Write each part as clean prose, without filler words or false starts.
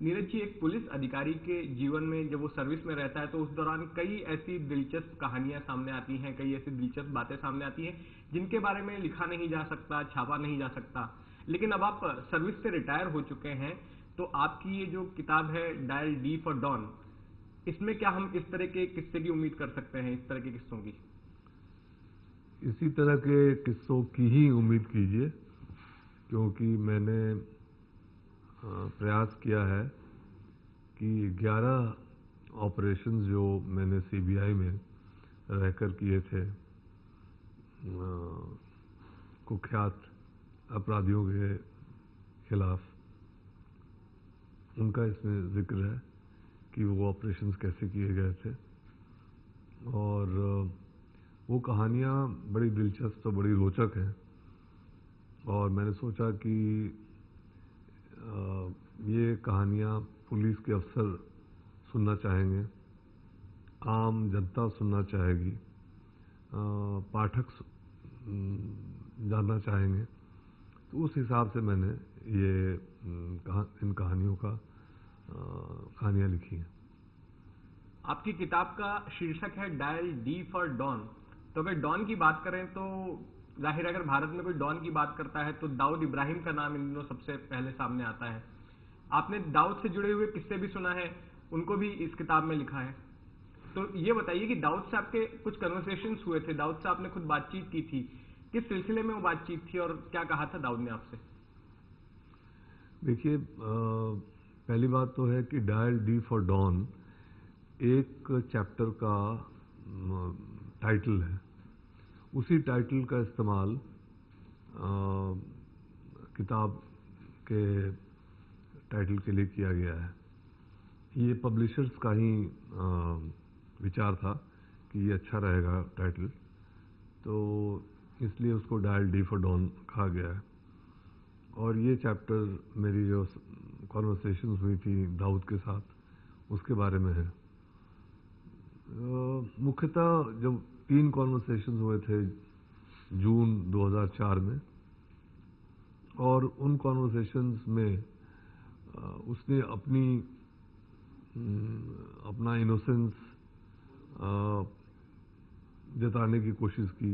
नीरज जी, एक पुलिस अधिकारी के जीवन में जब वो सर्विस में रहता है तो उस दौरान कई ऐसी दिलचस्प कहानियां सामने आती हैं, कई ऐसी दिलचस्प बातें सामने आती हैं जिनके बारे में लिखा नहीं जा सकता, छापा नहीं जा सकता। लेकिन अब आप सर्विस से रिटायर हो चुके हैं, तो आपकी ये जो किताब है डायल डी फॉर डॉन, इसमें क्या हम इस तरह के किस्से की उम्मीद कर सकते हैं, इस तरह के किस्सों की? इसी तरह के किस्सों की ही उम्मीद कीजिए, क्योंकि मैंने प्रयास किया है कि 11 ऑपरेशंस जो मैंने सीबीआई में रहकर किए थे, कुख्यात अपराधियों के खिलाफ, उनका इसमें जिक्र है कि वो ऑपरेशंस कैसे किए गए थे। और वो कहानियाँ बड़ी दिलचस्प और बड़ी रोचक हैं, और मैंने सोचा कि ये कहानियाँ पुलिस के अफसर सुनना चाहेंगे, आम जनता सुनना चाहेगी, पाठक जानना चाहेंगे। तो उस हिसाब से मैंने ये इन कहानियों का कहानियाँ लिखी हैं। आपकी किताब का शीर्षक है डायल डी फॉर डॉन। तो अगर डॉन की बात करें तो जाहिर है, अगर भारत में कोई डॉन की बात करता है तो दाऊद इब्राहिम का नाम इन दिनों सबसे पहले सामने आता है। आपने दाऊद से जुड़े हुए किस्से भी सुना है, उनको भी इस किताब में लिखा है। तो ये बताइए कि दाऊद से आपके कुछ कन्वर्सेशंस हुए थे, दाऊद से आपने खुद बातचीत की थी, किस सिलसिले में वो बातचीत थी और क्या कहा था दाऊद ने आपसे? देखिए, पहली बात तो है कि डायल डी फॉर डॉन एक चैप्टर का टाइटल है। उसी टाइटल का इस्तेमाल किताब के टाइटल के लिए किया गया है। ये पब्लिशर्स का ही विचार था कि ये अच्छा रहेगा टाइटल, तो इसलिए उसको डायल डी फॉर डॉन कहा गया है। और ये चैप्टर मेरी जो कॉन्वर्सेशंस हुई थी दाऊद के साथ, उसके बारे में है। मुख्यतः जब 3 कॉन्वर्सेशंस हुए थे जून 2004 में, और उन कॉन्वर्सेशंस में उसने अपना इनोसेंस जताने की कोशिश की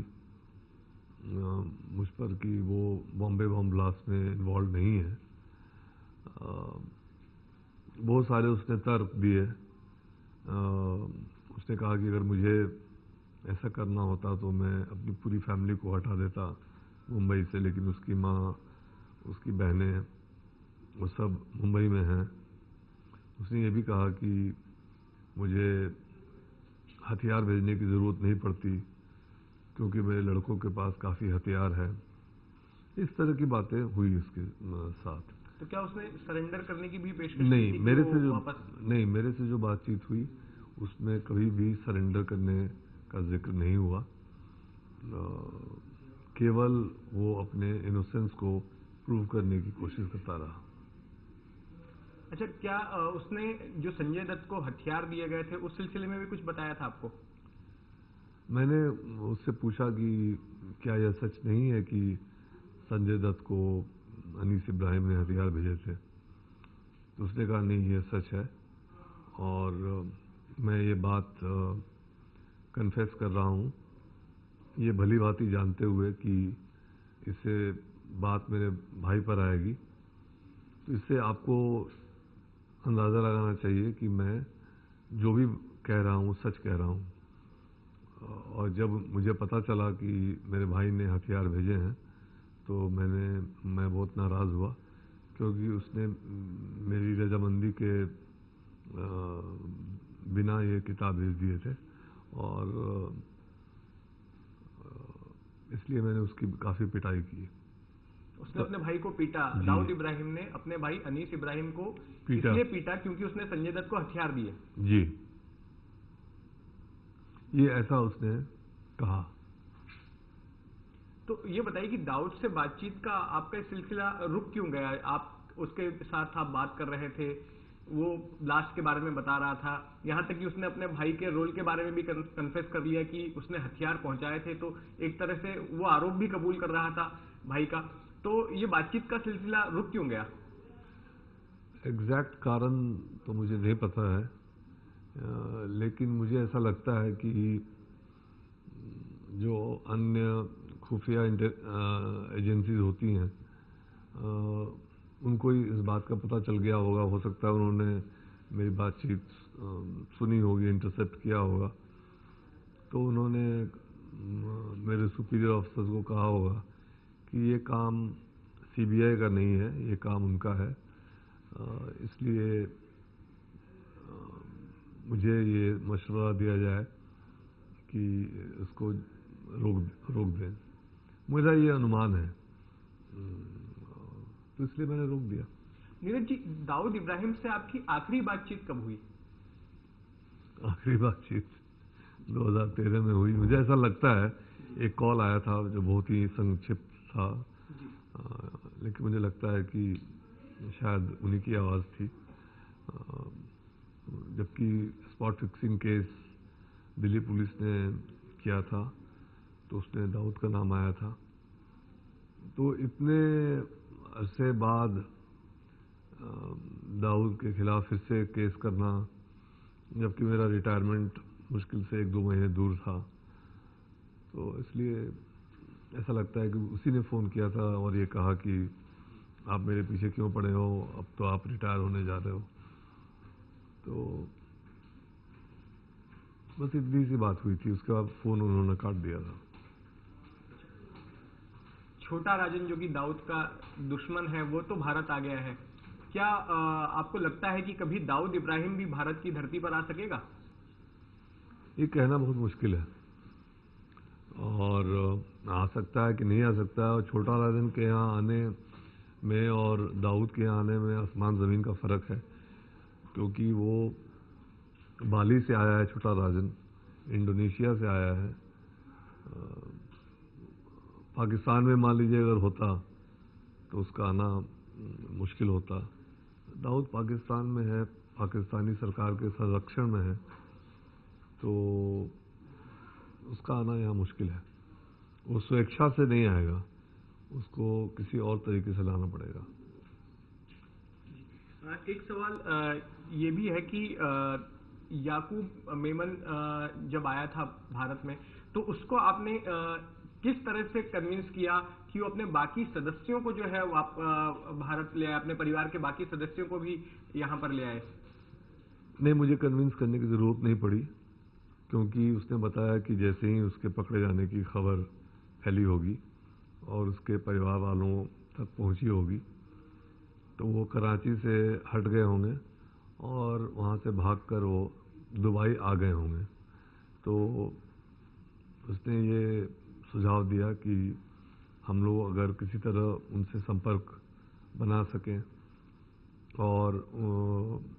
मुझ पर कि वो बॉम्बे बम ब्लास्ट में इन्वॉल्व नहीं है। बहुत सारे उसने तर्क दिए। उसने कहा कि अगर मुझे ऐसा करना होता तो मैं अपनी पूरी फैमिली को हटा देता मुंबई से, लेकिन उसकी माँ, उसकी बहनें, वो सब मुंबई में हैं। उसने ये भी कहा कि मुझे हथियार भेजने की ज़रूरत नहीं पड़ती क्योंकि मेरे लड़कों के पास काफ़ी हथियार है। इस तरह की बातें हुई उसके साथ। तो क्या उसने सरेंडर करने की भी पेशकश नहीं, की थी? मेरे से जो बातचीत हुई उसमें कभी भी सरेंडर करने का जिक्र नहीं हुआ। केवल वो अपने इनोसेंस को प्रूव करने की कोशिश करता रहा। अच्छा, क्या उसने जो संजय दत्त को हथियार दिए गए थे उस सिलसिले में भी कुछ बताया था आपको? मैंने उससे पूछा कि क्या यह सच नहीं है कि संजय दत्त को अनीस इब्राहिम ने हथियार भेजे थे? तो उसने कहा नहीं, यह सच है, और मैं ये बात कन्फेस कर रहा हूँ, ये भली भांति जानते हुए कि इससे बात मेरे भाई पर आएगी। तो इससे आपको अंदाज़ा लगाना चाहिए कि मैं जो भी कह रहा हूँ सच कह रहा हूँ। और जब मुझे पता चला कि मेरे भाई ने हथियार भेजे हैं तो मैं बहुत नाराज़ हुआ, क्योंकि उसने मेरी रजामंदी के बिना ये किताब भेज दिए थे, और इसलिए मैंने उसकी काफ़ी पिटाई की। उसने अपने भाई को पीटा? दाऊद इब्राहिम ने अपने भाई अनीस इब्राहिम को इसलिए पीटा क्योंकि उसने संजय दत्त को हथियार दिए? जी, ये ऐसा उसने कहा। तो ये बताइए कि दाऊद से बातचीत का आपका सिलसिला रुक क्यों गया? आप उसके साथ आप बात कर रहे थे, वो लास्ट के बारे में बता रहा था, यहाँ तक कि उसने अपने भाई के रोल के बारे में भी कन्फेस कर लिया कि उसने हथियार पहुंचाए थे। तो एक तरह से वो आरोप भी कबूल कर रहा था भाई का। तो ये बातचीत का सिलसिला रुक क्यों गया? एग्जैक्ट कारण तो मुझे नहीं पता है, लेकिन मुझे ऐसा लगता है कि जो अन्य खुफिया एजेंसीज होती हैं, उनको ही इस बात का पता चल गया होगा। हो सकता है उन्होंने मेरी बातचीत सुनी होगी, इंटरसेप्ट किया होगा, तो उन्होंने मेरे सुपीरियर ऑफिसर्स को कहा होगा कि ये काम सीबीआई का नहीं है, ये काम उनका है, इसलिए मुझे ये मशवरा दिया जाए कि इसको रोक दें। मेरा ये अनुमान है, तो इसलिए मैंने रोक दिया। नीरज जी, दाऊद इब्राहिम से आपकी आखिरी बातचीत कब हुई? आखिरी बातचीत 2013 में हुई। मुझे ऐसा लगता है एक कॉल आया था जो बहुत ही संक्षिप्त था, लेकिन मुझे लगता है कि शायद उन्हीं की आवाज़ थी, जबकि spot fixing case Delhi police ने किया था तो उसमें दाऊद का नाम आया था। तो इतने अरसे बाद दाऊद के खिलाफ फिर से केस करना, जबकि मेरा रिटायरमेंट मुश्किल से 1-2 महीने दूर था, तो इसलिए ऐसा लगता है कि उसी ने फ़ोन किया था और ये कहा कि आप मेरे पीछे क्यों पड़े हो, अब तो आप रिटायर होने जा रहे हो। तो बस इतनी सी बात हुई थी, उसके बाद फ़ोन उन्होंने काट दिया था। छोटा राजन जो कि दाऊद का दुश्मन है, वो तो भारत आ गया है। क्या आपको लगता है कि कभी दाऊद इब्राहिम भी भारत की धरती पर आ सकेगा? ये कहना बहुत मुश्किल है, और आ सकता है कि नहीं आ सकता है। और छोटा राजन के यहाँ आने में और दाऊद के यहाँ आने में आसमान ज़मीन का फ़र्क है, क्योंकि वो बाली से आया है, छोटा राजन इंडोनेशिया से आया है। पाकिस्तान में मान लीजिए अगर होता तो उसका आना मुश्किल होता। दाऊद पाकिस्तान में है, पाकिस्तानी सरकार के संरक्षण में है, तो उसका आना यहाँ मुश्किल है। वो स्वेच्छा से नहीं आएगा, उसको किसी और तरीके से लाना पड़ेगा। एक सवाल ये भी है कि याकूब मेमन जब आया था भारत में, तो उसको आपने किस तरह से कन्विंस किया कि वो अपने बाकी सदस्यों को जो है वो आप भारत ले आए, अपने परिवार के बाकी सदस्यों को भी यहाँ पर ले आए? नहीं, मुझे कन्विंस करने की ज़रूरत नहीं पड़ी, क्योंकि उसने बताया कि जैसे ही उसके पकड़े जाने की खबर फैली होगी और उसके परिवार वालों तक पहुंची होगी, तो वो कराची से हट गए होंगे और वहाँ से भागकर वो दुबई आ गए होंगे। तो उसने ये सुझाव दिया कि हम लोग अगर किसी तरह उनसे संपर्क बना सकें और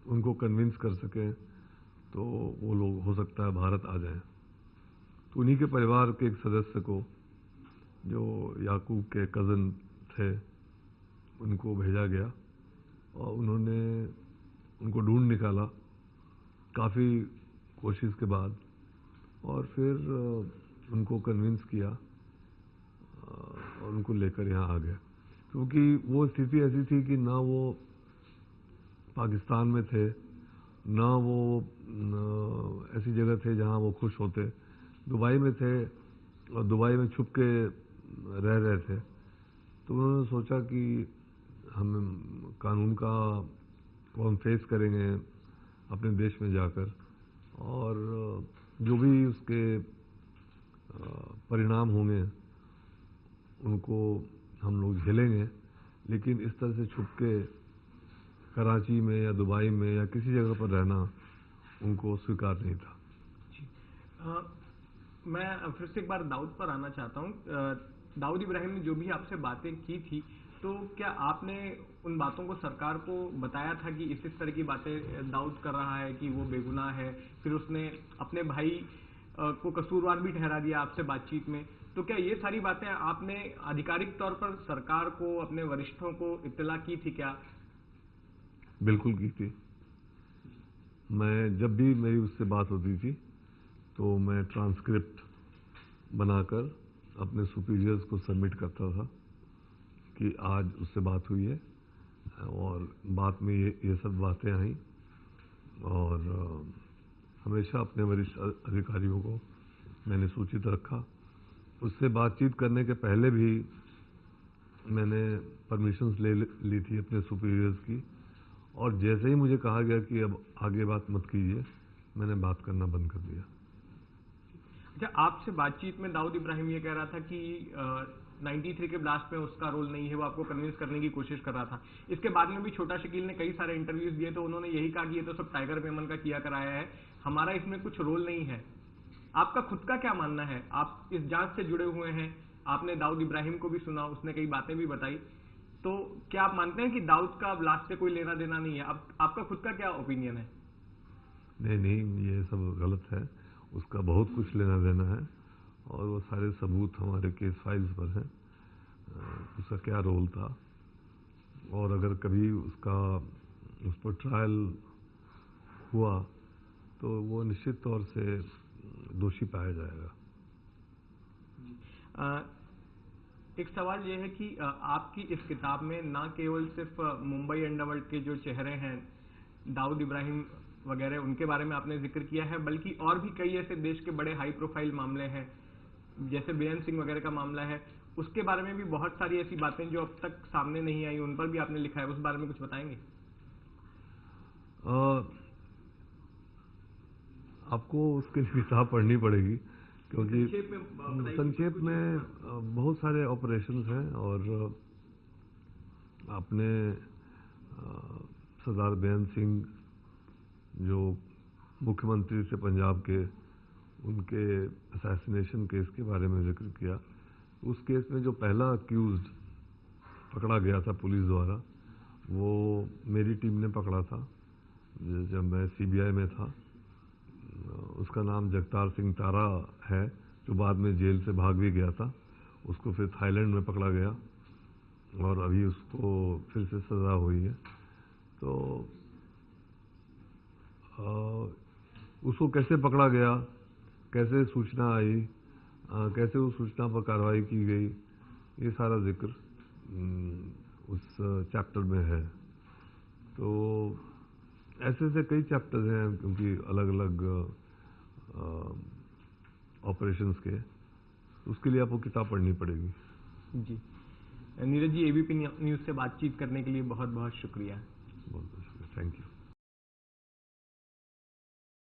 उनको कन्विंस कर सकें, तो वो लोग हो सकता है भारत आ जाएं। तो उन्हीं के परिवार के एक सदस्य को, जो याकूब के कज़न थे, उनको भेजा गया और उन्होंने उनको ढूंढ निकाला काफ़ी कोशिश के बाद, और फिर उनको कन्विंस किया और उनको लेकर यहाँ आ गया। क्योंकि वो स्थिति ऐसी थी कि ना वो पाकिस्तान में थे, ना वो ऐसी जगह थे जहाँ वो खुश होते। दुबई में थे और दुबई में छुप के रह रहे थे। तो उन्होंने सोचा कि हम कानून का को हम फेस करेंगे अपने देश में जाकर, और जो भी उसके परिणाम होंगे उनको हम लोग झेलेंगे, लेकिन इस तरह से छुप के कराची में या दुबई में या किसी जगह पर रहना उनको स्वीकार नहीं था। मैं फिर से एक बार दाऊद पर आना चाहता हूँ। दाऊद इब्राहिम ने जो भी आपसे बातें की थी, तो क्या आपने उन बातों को सरकार को बताया था कि इस तरह की बातें दाऊद कर रहा है, कि वो बेगुनाह है? फिर उसने अपने भाई को कसूरवार भी ठहरा दिया आपसे बातचीत में। तो क्या ये सारी बातें आपने आधिकारिक तौर पर सरकार को, अपने वरिष्ठों को इत्तला की थी क्या? बिल्कुल की थी। मैं जब भी मेरी उससे बात होती थी तो मैं ट्रांसक्रिप्ट बनाकर अपने सुपीरियर्स को सबमिट करता था कि आज उससे बात हुई है और बात में ये सब बातें आई और हमेशा अपने वरिष्ठ अधिकारियों को मैंने सूचित रखा। उससे बातचीत करने के पहले भी मैंने परमिशंस ले ली थी अपने सुपीरियर्स की, और जैसे ही मुझे कहा गया कि अब आगे बात मत कीजिए, मैंने बात करना बंद कर दिया। अच्छा, आपसे बातचीत में दाऊद इब्राहिम ये कह रहा था कि 93 के ब्लास्ट में उसका रोल नहीं है, वो आपको कन्विंस करने की कोशिश कर रहा था। इसके बाद में भी छोटा शकील ने कई सारे इंटरव्यूज दिए तो उन्होंने यही कहा कि ये तो सब टाइगर मेमन का किया कराया है, हमारा इसमें कुछ रोल नहीं है। आपका खुद का क्या मानना है? आप इस जांच से जुड़े हुए हैं, आपने दाऊद इब्राहिम को भी सुना, उसने कई बातें भी बताई, तो क्या आप मानते हैं कि दाऊद का ब्लास्ट से कोई लेना देना नहीं है? आपका खुद का क्या ओपिनियन है? नहीं, ये सब गलत है। उसका बहुत कुछ लेना देना है और वो सारे सबूत हमारे केस फाइल्स पर हैं। उसका क्या रोल था, और अगर कभी उस पर ट्रायल हुआ तो वो निश्चित तौर से दोषी पाया जाएगा। एक सवाल यह है कि आपकी इस किताब में ना केवल सिर्फ मुंबई अंडरवर्ल्ड के जो चेहरे हैं, दाऊद इब्राहिम वगैरह, उनके बारे में आपने जिक्र किया है, बल्कि और भी कई ऐसे देश के बड़े हाई प्रोफाइल मामले हैं, जैसे बेअंत सिंह वगैरह का मामला है, उसके बारे में भी बहुत सारी ऐसी बातें जो अब तक सामने नहीं आई, उन पर भी आपने लिखा है। उस बारे में कुछ बताएंगे? आपको उसके लिए किताब पढ़नी पड़ेगी, क्योंकि संक्षेप में बहुत सारे ऑपरेशंस हैं, और आपने सरदार बेअंत सिंह जो मुख्यमंत्री थे पंजाब के, उनके असैसिनेशन केस के बारे में जिक्र किया। उस केस में जो पहला अक्यूज्ड पकड़ा गया था पुलिस द्वारा, वो मेरी टीम ने पकड़ा था जब मैं सीबीआई में था। उसका नाम जगतार सिंह तारा है, जो बाद में जेल से भाग भी गया था। उसको फिर थाईलैंड में पकड़ा गया और अभी उसको फिर से सज़ा हुई है। तो उसको कैसे पकड़ा गया, कैसे सूचना आई, कैसे उस सूचना पर कार्रवाई की गई, ये सारा जिक्र उस चैप्टर में है। तो ऐसे कई चैप्टर्स हैं, क्योंकि अलग अलग ऑपरेशंस के, उसके लिए आपको किताब पढ़नी पड़ेगी। जी नीरज जी, एबीपी न्यूज़ से बातचीत करने के लिए बहुत बहुत शुक्रिया। बहुत बहुत शुक्रिया, थैंक यू।